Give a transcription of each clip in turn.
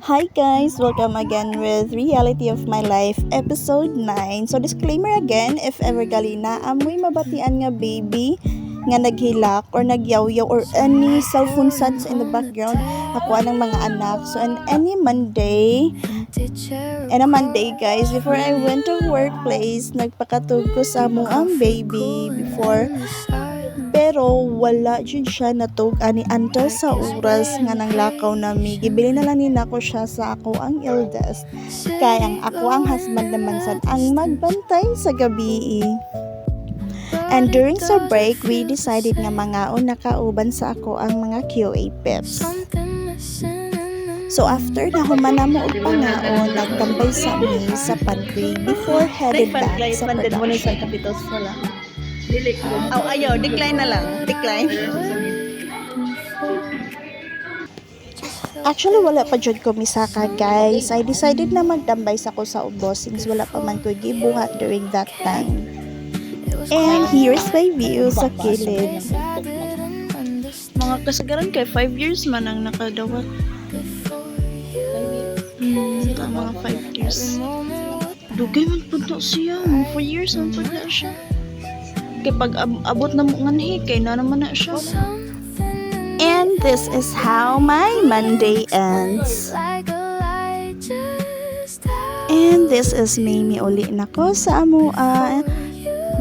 Hi guys, welcome again with Reality of My Life episode 9. So disclaimer again, if ever gali na amoy mabatian nga baby nga naghilak or nagyawyaw or any cellphone sounds in the background, ako ng mga anak. So on any Monday, guys, before I went to workplace, nagpakatug ko sa mo ang baby before. Pero wala jud siya natug ani until sa oras nga nanglakaw nami. Gibili na lang ni nako siya sa ako ang eldest. Kay ang ako ang husband naman sad ang magbantay sa gabi. And during sa break, we decided nga mangaon nakauban sa ako ang mga QA peps. So after na humana mo og pangaon, nagtambay sa amin sa pantry before headed back sa production. Ayaw, decline na lang. Decline. Actually, wala pa jud ko misaka, guys. I decided na magtambay sa ko sa ubos since wala pa man ko gibuhat during that time. And here's my view sa kilid. Mga kasagaran kay 5 years man ang nakadawat. Mga 5 years. Dugay man po to siya. 4 years man po na siya. Kay pag abot na mo nganhi, kay na naman na siya. And this is how my Monday ends. And this is Mimi uli nako sa amua.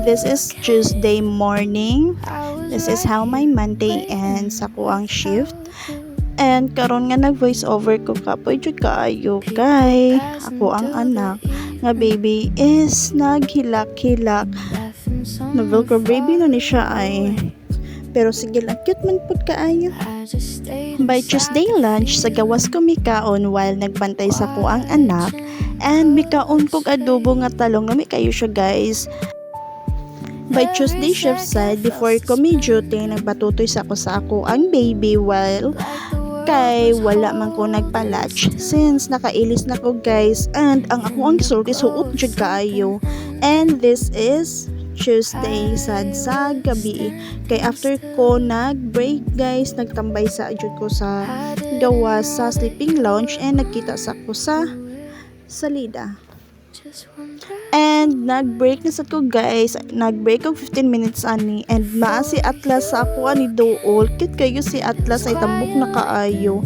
This is Tuesday morning. This is how my Monday ends. Ako ang shift. And karon nga nag-voice over ko kapoy jud kaayo kay ako ang anak nga baby is naghilak-hilak. Na-velcro baby na ni siya ay. Pero sige lang, cute man po kaayo. By Tuesday lunch, sa gawas ko mikaon while nagbantay sa ko ang anak. And mikaon kog adobo nga talong na kayo siya guys. By Tuesday shift side, before ko may duty, nagbatutoy sa ako ang baby while kay wala man ko nagpa-latch since nakailis na ko guys. And ang ako ang gisulti suot jud kaayo. And this is Tuesday sad sa gabi kay after ko nag-break guys, nagtambay sa jud ko sa gawas sa sleeping lounge and nagkita sa ko sa salida. And nag-break na sa ko guys, nag-break og 15 minutes ani and maa si Atlas sa ako ani dool. Kit kayo si Atlas ay tambok na kaayo.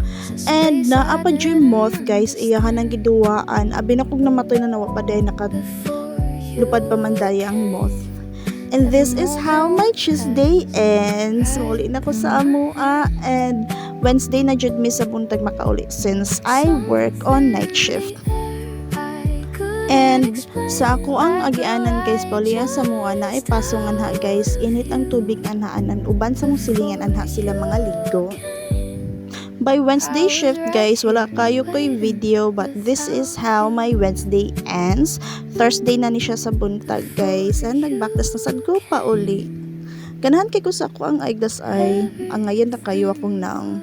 And naa pa jud moth guys, iyahan ang giduwaan. Abi na kog namatoy na nawa pa day lupad pa man daya ang moth. And this is how my Tuesday ends. Uli na ko sa amua and Wednesday na jud mi sa buntag makauli since I work on night shift. And sa ako ang agianan guys, Paulia sa mua na ipasong anha guys, init ang tubig anhaanan uban sa mong silingan anha sila mga ligo. By Wednesday shift guys, wala kayo ko'y video but this is how my Wednesday ends. Thursday na ni siya sa buntag guys and nagbaktas na sad ko pa uli. Ganahan kay ko sa ako ang igdas ay ang ngayon na kayo akong naong.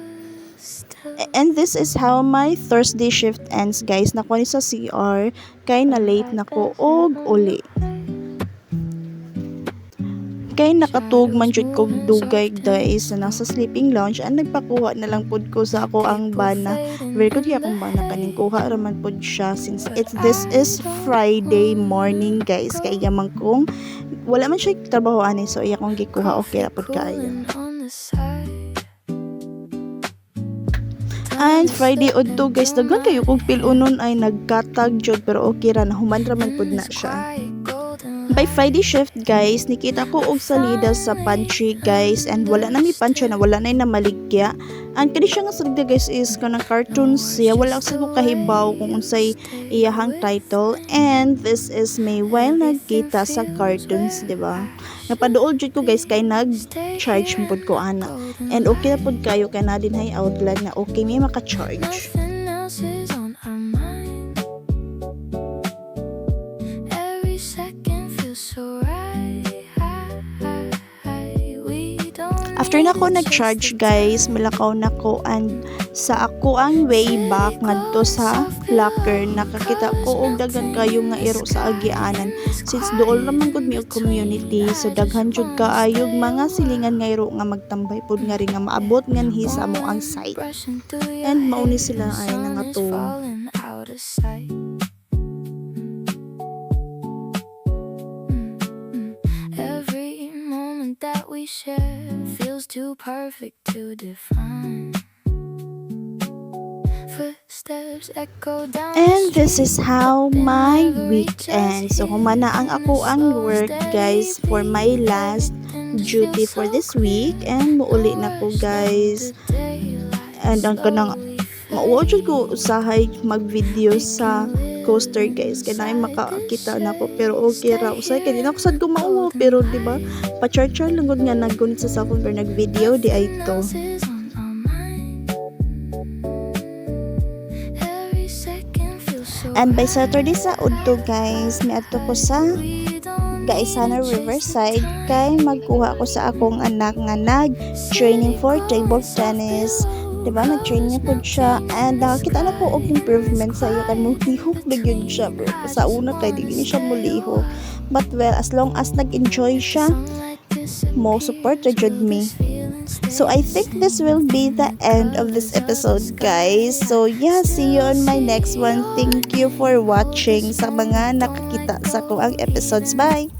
And this is how my Thursday shift ends guys. Nakuha ni sa CR kay na late na ko og uli. Kay nakatug man jud kog dugay guys na nasa sleeping lounge and nagpakuha na lang pud ko sa ako ang bana. Very good akong bana kaning kuha raman pud siya since this is Friday morning guys. Kay yaman kong wala man siya trabaho ani so iya kong gikuha okay ra pud kaayo. And Friday odto guys, daghan kayo kog pilunon ay nagkatag jud pero okay ra na human ra man pud na siya. By Friday shift guys, nikita ko og salida sa pantry guys and wala na mi pantry na wala na namaligya. And kani siya nga salida guys is kanang cartoons siya, wala sa ko kahibaw kung unsay iyahang title. And this is me while nagkita sa cartoons, di ba? Napaduol jud ko guys kay nag-charge pud ko ana. And okay na pud kayo kay na din hay outlet na okay may maka-charge. After na ko nag-charge guys, milakaw na ko and sa ako ang way back ngadto sa locker nakakita ko og daghan kayo nga iro sa agianan since dool naman gud mi og community so daghan jud kaayog mga silingan nga iro nga magtambay pud nga rin nga maabot nganhi sa amo ang site and mauni sila ay nangatong. Every moment that we share feels too perfect to define. Footsteps echo down And this is how my week ends. So humana ang ako ang work guys for my last duty for this week and muuli na ko guys. And ang kanang mauwa ko usahay mag-video sa coaster guys kaya na makakita na ko pero okay ra usay kaya di na ko sad ko mauwa pero di ba pa-charger lang gud nga naggunit sa cellphone pero nag-video di ay to. And by Saturday sa Udto guys, miadto ko sa Gaisano Riverside kay magkuha ko sa akong anak nga nag-training for table tennis. Diba, nag-training po siya and nakakita na po og improvement sa iya kan mo lihok na gyud siya bro. Sa una kay di siya mulihok. But well, as long as nag-enjoy siya, mo support na jud me. So I think this will be the end of this episode guys. So yeah, see you on my next one. Thank you for watching sa mga nakakita sa ko ang episodes. Bye!